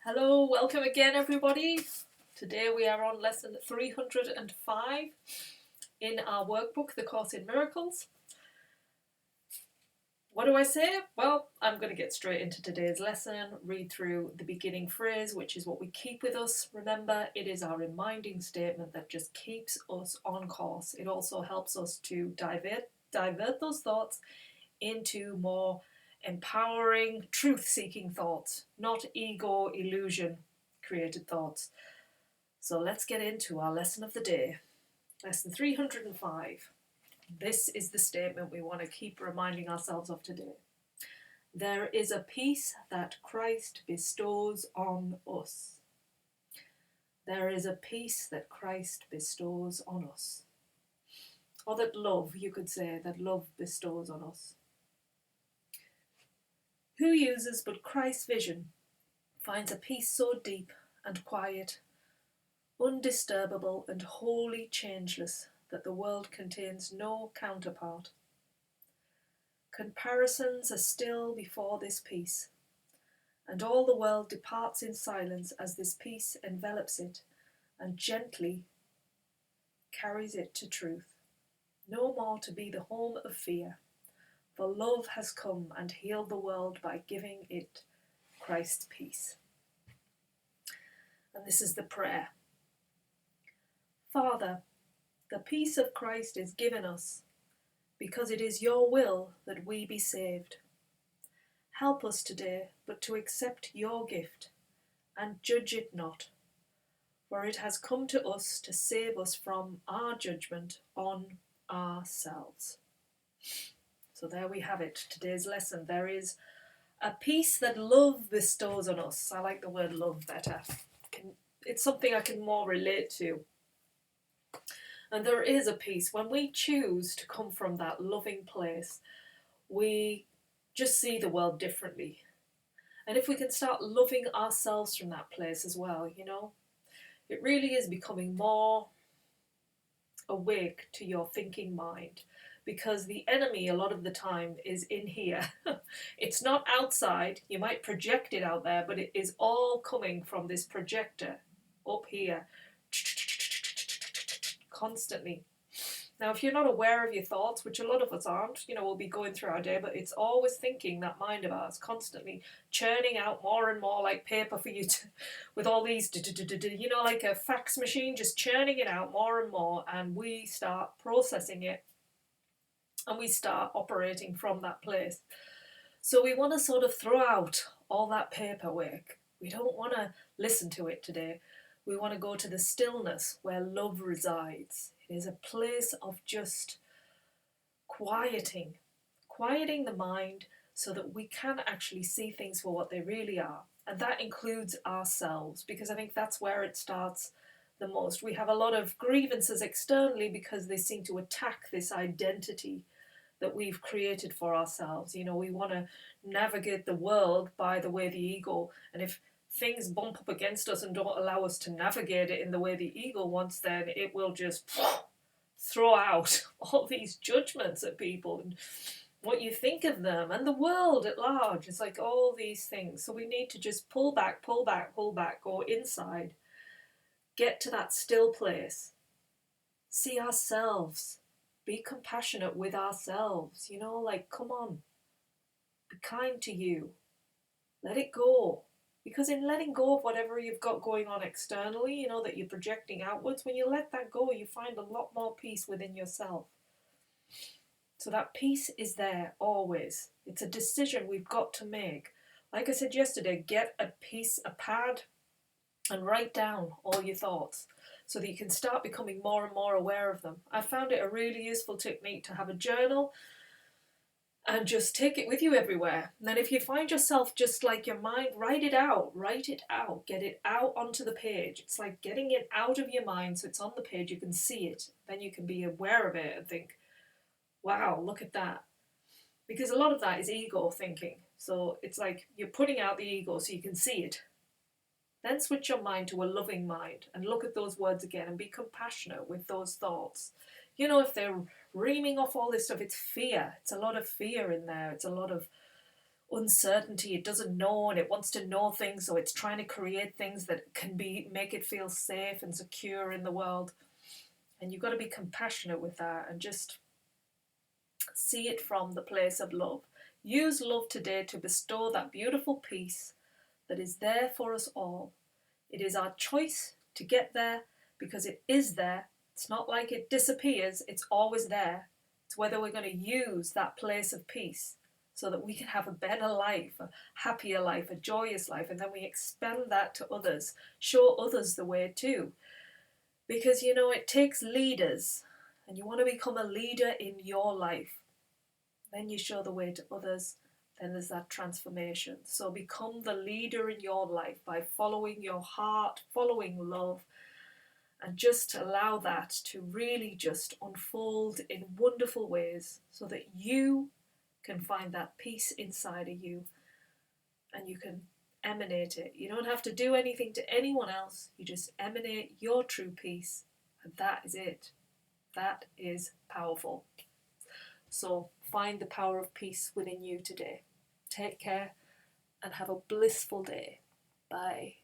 Hello, welcome again everybody. Today we are on lesson 305 in our workbook, The Course in Miracles. What do I say? Well, I'm going to get straight into today's lesson, read through the beginning phrase, which is what we keep with us. Remember, it is our reminding statement that just keeps us on course. It also helps us to divert those thoughts into more empowering, truth-seeking thoughts, not ego illusion created thoughts. So let's get into our lesson of the day. Lesson 305. This is the statement we want to keep reminding ourselves of today. There is a peace that Christ bestows on us. There is a peace that Christ bestows on us. Or that love, you could say, that love bestows on us. Who uses but Christ's vision finds a peace so deep and quiet, undisturbable and wholly changeless that the world contains no counterpart. Comparisons are still before this peace, and all the world departs in silence as this peace envelops it and gently carries it to truth, no more to be the home of fear, for love has come and healed the world by giving it Christ's peace. And this is the prayer. Father, the peace of Christ is given us because it is your will that we be saved. Help us today but to accept your gift and judge it not, for it has come to us to save us from our judgment on ourselves. So there we have it, today's lesson. There is a peace that love bestows on us. I like the word love better. It's something I can more relate to. And there is a peace. When we choose to come from that loving place, we just see the world differently. And if we can start loving ourselves from that place as well, it really is becoming more awake to your thinking mind. Because the enemy a lot of the time is in here. It's not outside. You might project it out there, but it is all coming from this projector up here, constantly. Now, if you're not aware of your thoughts, which a lot of us aren't, we'll be going through our day, but it's always thinking, that mind of ours, constantly churning out more and more like paper for you to, with all these, like a fax machine, just churning it out more and more, and we start processing it. And we start operating from that place. So we want to sort of throw out all that paperwork. We don't want to listen to it today. We want to go to the stillness where love resides. It is a place of just quieting the mind so that we can actually see things for what they really are. And that includes ourselves, because I think that's where it starts the most. We have a lot of grievances externally because they seem to attack this identity that we've created for ourselves. We want to navigate the world by the way the ego, and if things bump up against us and don't allow us to navigate it in the way the ego wants, then it will just throw out all these judgments at people and what you think of them and the world at large. It's like all these things. So we need to just pull back, go inside, get to that still place, see ourselves, be compassionate with ourselves, come on, be kind to you, let it go. Because in letting go of whatever you've got going on externally, that you're projecting outwards, when you let that go, you find a lot more peace within yourself. So that peace is there always. It's a decision we've got to make. Like I said yesterday, get a pad, and write down all your thoughts, so that you can start becoming more and more aware of them. I found it a really useful technique to have a journal and just take it with you everywhere. And then if you find yourself just like your mind, write it out, get it out onto the page. It's like getting it out of your mind so it's on the page, you can see it, then you can be aware of it and think, wow, look at that. Because a lot of that is ego thinking. So it's like you're putting out the ego so you can see it. Then switch your mind to a loving mind and look at those words again and be compassionate with those thoughts. If they're reaming off all this stuff, it's fear. It's a lot of fear in there. It's a lot of uncertainty. It doesn't know, and it wants to know things, so it's trying to create things that can make it feel safe and secure in the world. And you've got to be compassionate with that and just see it from the place of love. Use love today to bestow that beautiful peace that is there for us all. It is our choice to get there because it is there. It's not like it disappears, it's always there. It's whether we're going to use that place of peace so that we can have a better life, a happier life, a joyous life, and then we expand that to others, show others the way too. Because, it takes leaders, and you want to become a leader in your life. Then you show the way to others, then there's that transformation. So become the leader in your life by following your heart, following love, and just allow that to really just unfold in wonderful ways so that you can find that peace inside of you and you can emanate it. You don't have to do anything to anyone else, you just emanate your true peace, and that is it. That is powerful. So find the power of peace within you today. Take care and have a blissful day. Bye.